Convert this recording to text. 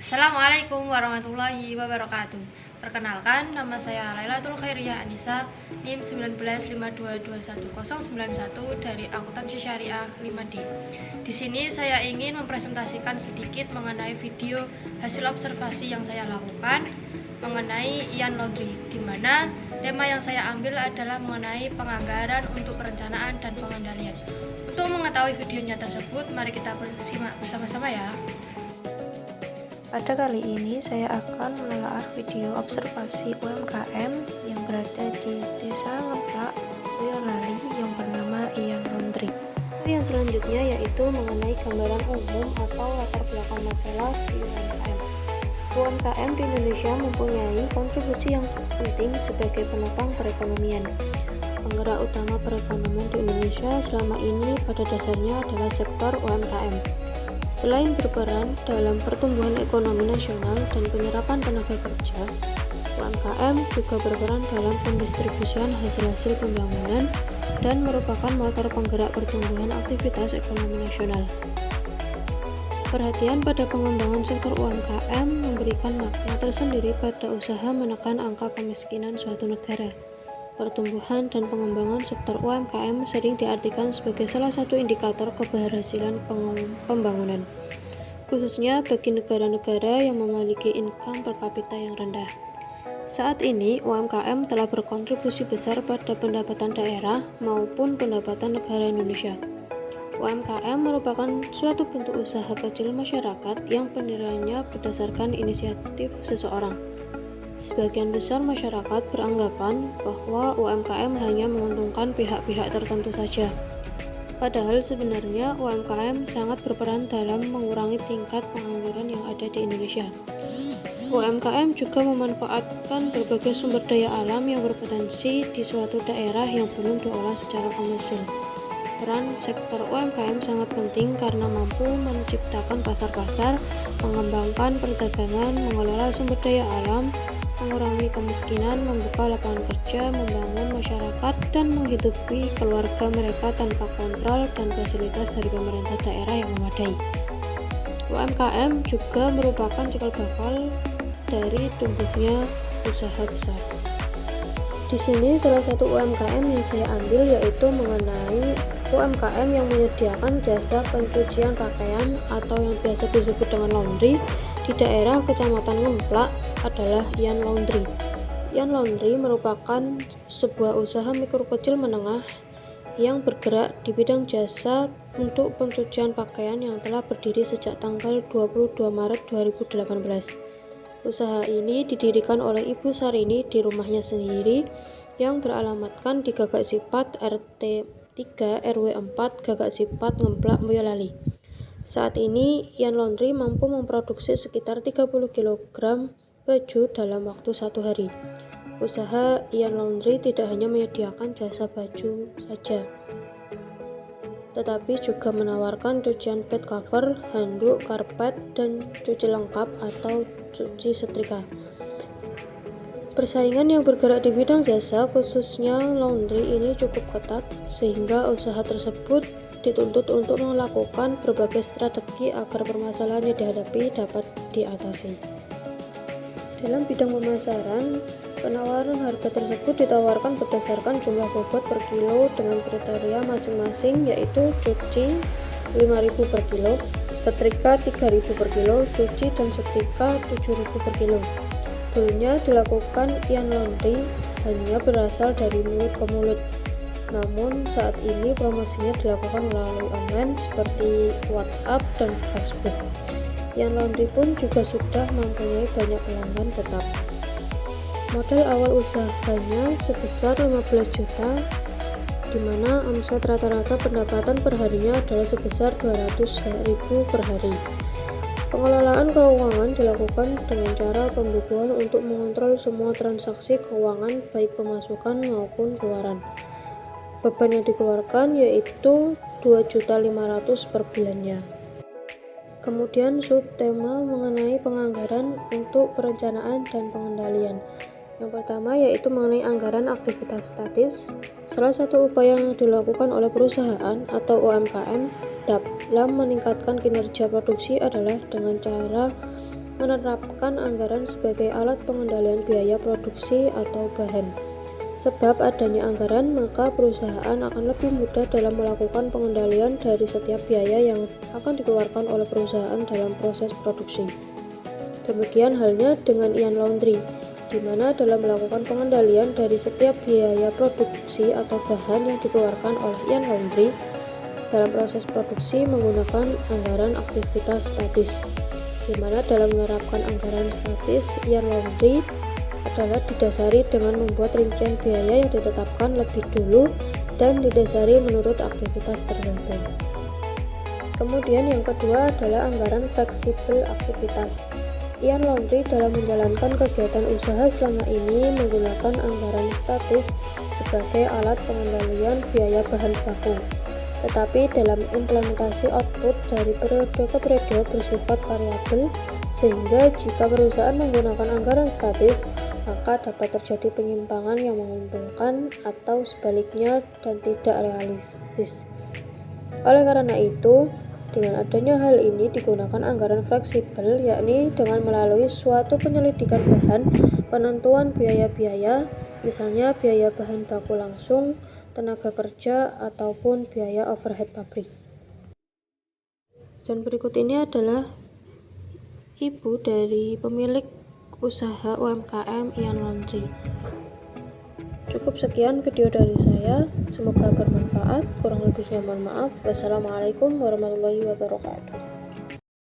Assalamualaikum warahmatullahi wabarakatuh. Perkenalkan, nama saya Lailatul Khairiyah Anissa, NIM 1952211091 dari Akuntansi Syariah 5D. Di sini saya ingin mempresentasikan sedikit mengenai video hasil observasi yang saya lakukan mengenai Ian Laundry, di mana tema yang saya ambil adalah mengenai penganggaran untuk perencanaan dan pengendalian. Untuk mengetahui videonya tersebut, mari kita simak bersama-sama ya. Pada kali ini saya akan menelaah video observasi UMKM yang berada di Desa Ngeplak, Boyolali yang bernama Ian Laundry. Yang selanjutnya yaitu mengenai gambaran umum atau latar belakang masalah di UMKM. UMKM di Indonesia mempunyai kontribusi yang penting sebagai penopang perekonomian. Penggerak utama perekonomian di Indonesia selama ini pada dasarnya adalah sektor UMKM. Selain berperan dalam pertumbuhan ekonomi nasional dan penyerapan tenaga kerja, UMKM juga berperan dalam pendistribusian hasil-hasil pembangunan dan merupakan motor penggerak pertumbuhan aktivitas ekonomi nasional. Perhatian pada pengembangan sektor UMKM memberikan makna tersendiri pada usaha menekan angka kemiskinan suatu negara. Pertumbuhan dan pengembangan sektor UMKM sering diartikan sebagai salah satu indikator keberhasilan pembangunan, khususnya bagi negara-negara yang memiliki income per kapita yang rendah. Saat ini, UMKM telah berkontribusi besar pada pendapatan daerah maupun pendapatan negara Indonesia. UMKM merupakan suatu bentuk usaha kecil masyarakat yang pendiriannya berdasarkan inisiatif seseorang. Sebagian besar masyarakat beranggapan bahwa UMKM hanya menguntungkan pihak-pihak tertentu saja. Padahal sebenarnya UMKM sangat berperan dalam mengurangi tingkat pengangguran yang ada di Indonesia. UMKM juga memanfaatkan berbagai sumber daya alam yang berpotensi di suatu daerah yang belum diolah secara komersil. Peran sektor UMKM sangat penting karena mampu menciptakan pasar-pasar, mengembangkan perdagangan, mengelola sumber daya alam, mengurangi kemiskinan, membuka lapangan kerja, membangun masyarakat, dan menghidupi keluarga mereka tanpa kontrol dan fasilitas dari pemerintah daerah yang memadai. UMKM juga merupakan cikal bakal dari tumbuhnya usaha besar. Di sini salah satu UMKM yang saya ambil yaitu mengenai UMKM yang menyediakan jasa pencucian pakaian atau yang biasa disebut dengan laundry di daerah Kecamatan Ngeplak adalah Ian Laundry. Ian Laundry merupakan sebuah usaha mikro kecil menengah yang bergerak di bidang jasa untuk pencucian pakaian yang telah berdiri sejak tanggal 22 Maret 2018. Usaha ini didirikan oleh Ibu Sarini di rumahnya sendiri yang beralamatkan di Gagak Sipat RT 3 RW 4 Gagak Sipat Ngeplak Boyolali. Saat ini Ian Laundry mampu memproduksi sekitar 30 kg baju dalam waktu 1 hari. Usaha Ian Laundry tidak hanya menyediakan jasa baju saja, tetapi juga menawarkan cucian bed cover, handuk, karpet, dan cuci lengkap atau cuci setrika. Persaingan yang bergerak di bidang jasa, khususnya laundry ini cukup ketat, sehingga usaha tersebut dituntut untuk melakukan berbagai strategi agar permasalahan yang dihadapi dapat diatasi. Dalam bidang pemasaran, penawaran harga tersebut ditawarkan berdasarkan jumlah bobot per kilo dengan kriteria masing-masing, yaitu cuci 5.000 per kilo, setrika 3.000 per kilo, cuci dan setrika 7.000 per kilo. Dulunya dilakukan Ian Laundry hanya berasal dari mulut ke mulut. Namun saat ini promosinya dilakukan melalui online seperti WhatsApp dan Facebook. Ian Laundry pun juga sudah mempunyai banyak pelanggan tetap. Modal awal usahanya sebesar 15 juta, di mana omset rata-rata pendapatan perharinya adalah sebesar 200.000 per hari. Pengelolaan keuangan dilakukan dengan cara pembukuan untuk mengontrol semua transaksi keuangan baik pemasukan maupun keluaran. Beban yang dikeluarkan yaitu 2.500.000 per bulannya. Kemudian subtema mengenai penganggaran untuk perencanaan dan pengendalian. Yang pertama yaitu mengenai anggaran aktivitas statis. Salah satu upaya yang dilakukan oleh perusahaan atau UMKM dalam meningkatkan kinerja produksi adalah dengan cara menerapkan anggaran sebagai alat pengendalian biaya produksi atau bahan. Sebab adanya anggaran, maka perusahaan akan lebih mudah dalam melakukan pengendalian dari setiap biaya yang akan dikeluarkan oleh perusahaan dalam proses produksi. Demikian halnya dengan Ian Laundry, di mana dalam melakukan pengendalian dari setiap biaya produksi atau bahan yang dikeluarkan oleh Ian Laundry dalam proses produksi menggunakan anggaran aktivitas statis, di mana dalam menerapkan anggaran statis Ian Laundry adalah didasari dengan membuat rincian biaya yang ditetapkan lebih dulu dan didasari menurut aktivitas tertentu. Kemudian yang kedua adalah anggaran fleksibel aktivitas. Ian Laundry dalam menjalankan kegiatan usaha selama ini menggunakan anggaran statis sebagai alat pengendalian biaya bahan baku. Tetapi dalam implementasi output dari periode ke periode bersifat variabel, sehingga jika perusahaan menggunakan anggaran statis, maka dapat terjadi penyimpangan yang menguntungkan atau sebaliknya dan tidak realistis. Oleh karena itu, dengan adanya hal ini digunakan anggaran fleksibel, yakni dengan melalui suatu penyelidikan bahan, penentuan biaya-biaya, misalnya biaya bahan baku langsung, tenaga kerja, ataupun biaya overhead pabrik. Dan berikut ini adalah ibu dari pemilik usaha UMKM Ian Laundry. Cukup sekian video dari saya, semoga bermanfaat, kurang lebihnya mohon maaf. Wassalamualaikum warahmatullahi wabarakatuh.